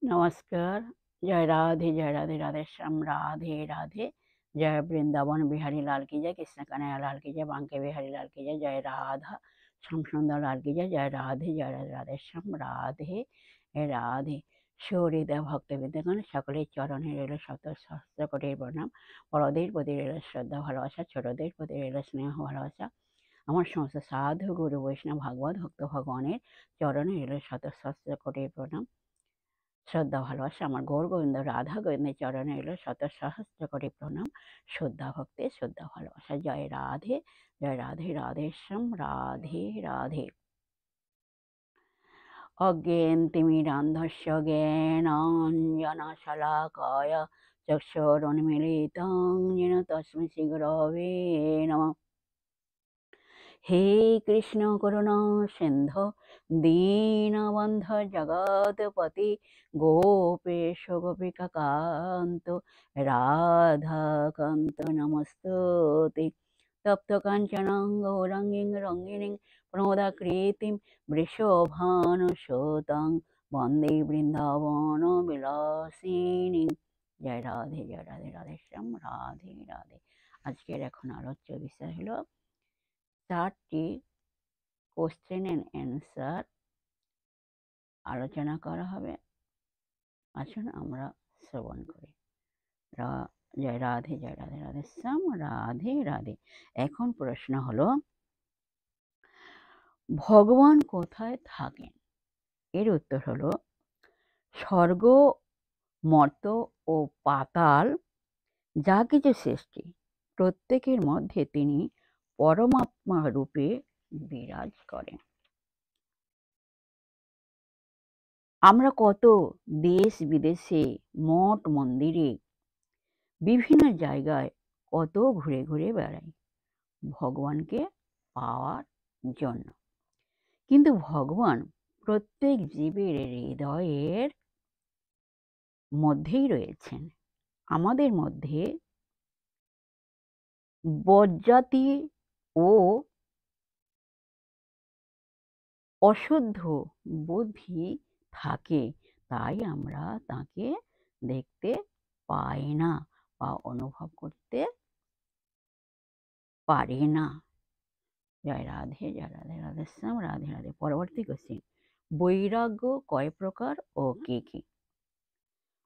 नमस्कार। जय राधे राधे श्याम राधे राधे। जय वृंदावन बिहारी लाल की जय, कृष्ण कन्हैया लाल की जय, बांके बिहारी लाल की जय, जय राधा श्याम सुंदर लाल की जय, जय राधे राधे श्याम राधे राधे। সৌহৃদয় ভক্তবৃন্দগণ, সকলের চরণে রইল শত সহস্র কোটি প্রণাম। বড়দের প্রতি রইল শ্রদ্ধা ভালোবাসা, ছোটদের প্রতি রইল স্নেহ ভালোবাসা। আমার সমস্ত সাধু গুরু বৈষ্ণব ভাগবত ভক্ত ভগবানের চরণে রইল শত সহস্র কোটি প্রণাম, শ্রদ্ধা ভালোবাসা। আমার গৌর গোবিন্দ রাধা গোবিন্দের চরণে এলো শত সহস্র কোটি প্রণাম, শ্রদ্ধা ভক্তি শ্রদ্ধা ভালোবাসা। জয় রাধে রাধে শ্যাম রাধে রাধে। অজ্ঞেন্তিমিরান্ধস্য জ্ঞানাঞ্জনশলাকায় চক্ষুरुन्मीलितं येन तस्मै श्रीगुरवे नमः। हे कृष्ण करुणा सिन्धु दीनबन्धु जगत्पति गोपेश गोपिकान्त राधाकान्त नमस्तुते। तप्त काञ्चन गौराङ्गीं रङ्गिणीं प्रमोदाकृतिं वृषभानुसुतां वन्दे বৃন্দাবন বিলাসিনী। জয় রাধে রাধে শ্যাম রাধে রাধে। আজকের এখন আলোচ্য বিষয় হলো 4টি কোশ্চেন অ্যান্ড অ্যান্সার আলোচনা করা হবে। আসুন আমরা শ্রবণ করি। জয় রাধে রাধে শ্যাম রাধে রাধে। এখন প্রশ্ন হলো, ভগবান কোথায় থাকেন? এর উত্তর হলো, স্বর্গ, মর্ত্য ও পাতাল যা কিছু সৃষ্টি প্রত্যেকের মধ্যে তিনি পরমাত্মা রূপে বিরাজ করেন। আমরা কত দেশ বিদেশে, মঠ মন্দিরে, বিভিন্ন জায়গায় কত ঘুরে ঘুরে বেড়াই ভগবানকে পাওয়ার জন্য, কিন্তু ভগবান প্রত্যেক জীবের হৃদয়ের মধ্যেই রয়েছেন। আমাদের মধ্যে বজ্জাতি ও অশুদ্ধ বুদ্ধি থাকে, তাই আমরা তাকে দেখতে পাই না বা অনুভব করতে পারি না। জয় রাধে রাধে শ্যাম রাধে রাধে। পরবর্তী কোশ্চেন, বৈরাগ্য কয় প্রকার ও কি কি?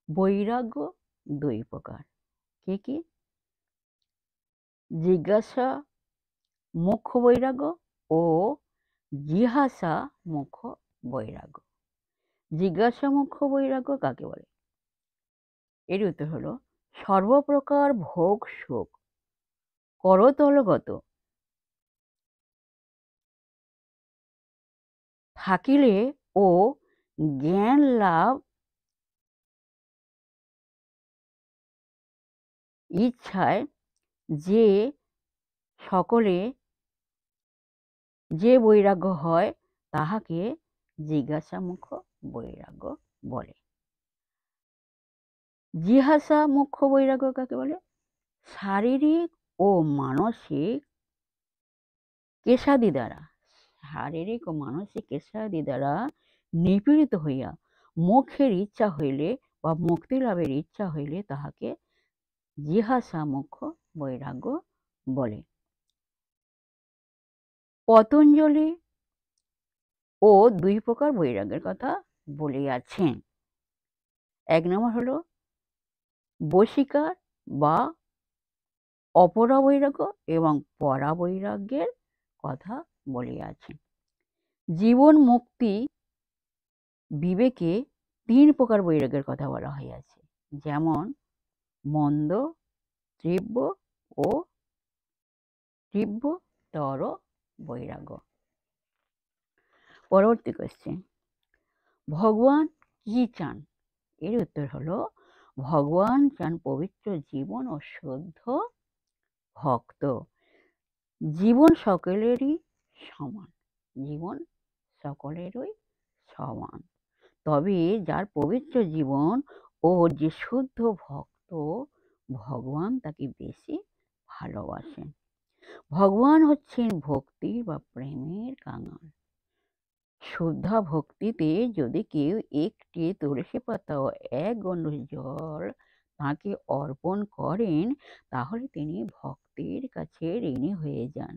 বৈরাগ্য 2 প্রকার। কি কি? জিজ্ঞাসা মুখ্য বৈরাগ্য ও জিহাসা মুখ্য বৈরাগ্য। জিজ্ঞাসা মুখ্য বৈরাগ্য কাকে বলে? এর উত্তর হলো, সর্বপ্রকার ভোগ সুখ করতলগত থাকিলে ও জ্ঞান লাভ ইচ্ছায় যে সকলে যে বৈরাগ্য হয় তাহাকে জিজ্ঞাসামুখ্য বৈরাগ্য বলে। জিহাসা মুখ্য বৈরাগ্য কাকে বলে? শারীরিক ও মানসিক কেশাদি দ্বারা নিপীড়িত হইয়া মোক্ষের ইচ্ছা হইলে বা মুক্তি লাভের ইচ্ছা হইলে তাহাকে জিহাসা মুখ্য বৈরাগ্য বলে। পতঞ্জলি ও 2 প্রকার বৈরাগ্যের কথা বলিয়াছেন। 1 নম্বর হলো বশীকার বা অপরা বৈরাগ্য এবং পরা বৈরাগ্যের কথা বলিয়াছেন। জীবন মুক্তি বিবেকে 3 প্রকার বৈরাগ্যের কথা বলা হইয়াছে, যেমন মন্দ, তীব্র ও তীব্রতর বৈরাগ্য। পরবর্তী কোশ্চেন, ভগবান কি চান? এর উত্তর হলো, ভগবান চান পবিত্র জীবন ও শুদ্ধ ভক্ত। জীবন সকলেরই সমান, জীবন সকলেরই সমান, তবে যার পবিত্র জীবন ও যে শুদ্ধ ভক্ত, ভগবান তাকে বেশি ভালোবাসেন। ভগবান হচ্ছেন ভক্তি বা প্রেমের কাঙাল। শুদ্ধা ভক্তিতে যদি কেউ একটি তুলসী পাতা ও এক গণ্ড জল তাঁকে অর্পণ করেন, তাহলে তিনি ভক্তের কাছে ঋণী হয়ে যান।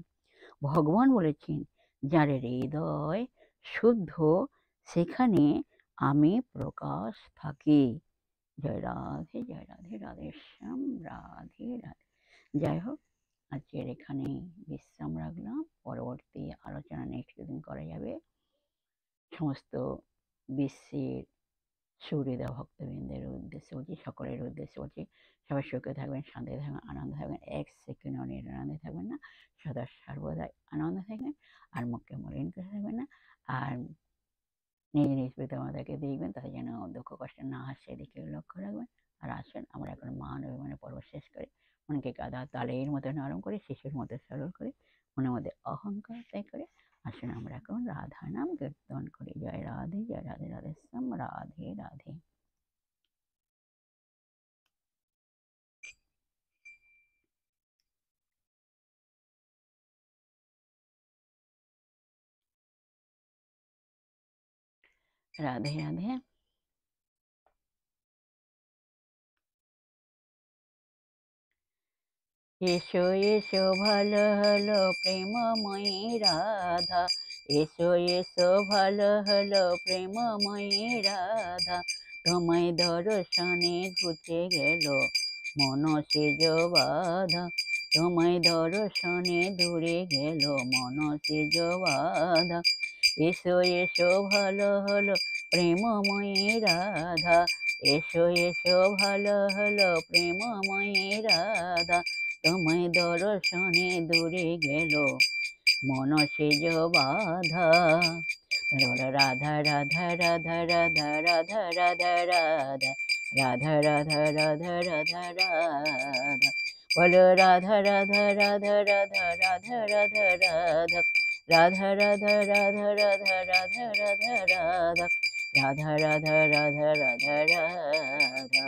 ভগবান বলেছেন, যার হৃদয় শুদ্ধ সেখানে আমি প্রকাশ থাকি। জয় রাধে, জয় রাধে, রাধে শ্যাম, রাধে রাধে। যাই হোক, আজকের এখানেই বিশ্রাম রাখলাম। পরবর্তী আলোচনা নেক্সট দিন করা যাবে। সমস্ত বিশ্বের সুহৃদা ভক্তবৃন্দের উদ্দেশ্যে বলছি, সকলের উদ্দেশ্যে বলছি, সবাই সুখে থাকবেন, শান্তিতে থাকবেন, আনন্দে থাকবেন, এক সেকেন্ডও নিরানন্দে থাকবেন না, সদা সর্বদাই আনন্দে থাকবেন, আর মুখে মলিন করে থাকবেন না, আর নিজ নিজ পিতামাতাকে দেখবেন তাদের যেন দুঃখ কষ্ট না হয় সেদিকে লক্ষ্য রাখবেন। আর আসুন আমরা এখন মান অভিমানের পর্ব শেষ করে মনকে গাদা তালের মতো নরম করে, শিশুর মতো সরল করে, মনের মধ্যে অহংকার ত্যাগ করে আসুন আমরা এখন রাধা নাম কীর্তন করি। জয় রাধে, জয় রাধে, রাধে শ্যাম, রাধে রাধে। রাধে রাধে। এসো এসো ভালো হলো প্রেমময়ী রাধা, এসো এসো ভালো হলো প্রেমময়ী রাধা, তোমায় দর্শনে ঘুচে গেল মন সেজ বাধা, তোমায় দর্শনে দূরে গেল মন সেজ বাধা। এসো এসো ভালো হলো প্রেমময়ী রাধা, এসো এসো ভালো হলো প্রেমময়ী রাধা, তোমায় দর্শনে দূরে গেল মন সেজ বাধা। রাধা রাধা রাধা রাধা রাধা রাধা রাধা রাধা রাধা রাধা রাধা রাধা, বলো রাধা রাধা রাধা রাধা রাধা রাধা রাধা, রাধা রাধা রাধা রাধা রাধা রাধা রাধা, রাধা রাধা রাধা রাধা রাধা।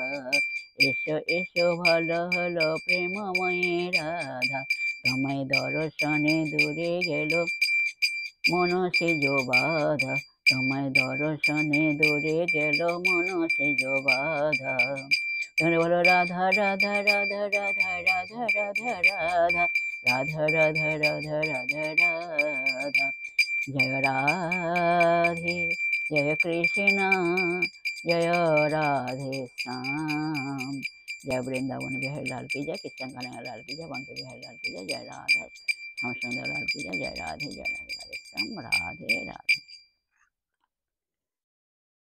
এসো এসো ভালো হলো প্রেমময়ী রাধা, তোমায় দর্শনে দূরে গেল মন সেজ বাধা, তোমায় দর্শনে দূরে গেল মন সেজ বাধা। তুমি বলো রাধা রাধা রাধা রাধা রাধা রাধা রাধা, রাধা রাধা রাধা রাধা রাধা। জয় রাধে, জয় কৃষ্ণ, জয় রাধে শ্যাম। जय वृंदावन बिहारी लाल की जय, कृष्ण कन्हैया लाल की जय, बंके बिहारी लाल की जय, जय राधा श्याम सुंदर लाल की जय, जय राधे, जय राधे, राधे श्याम, राधे राधे।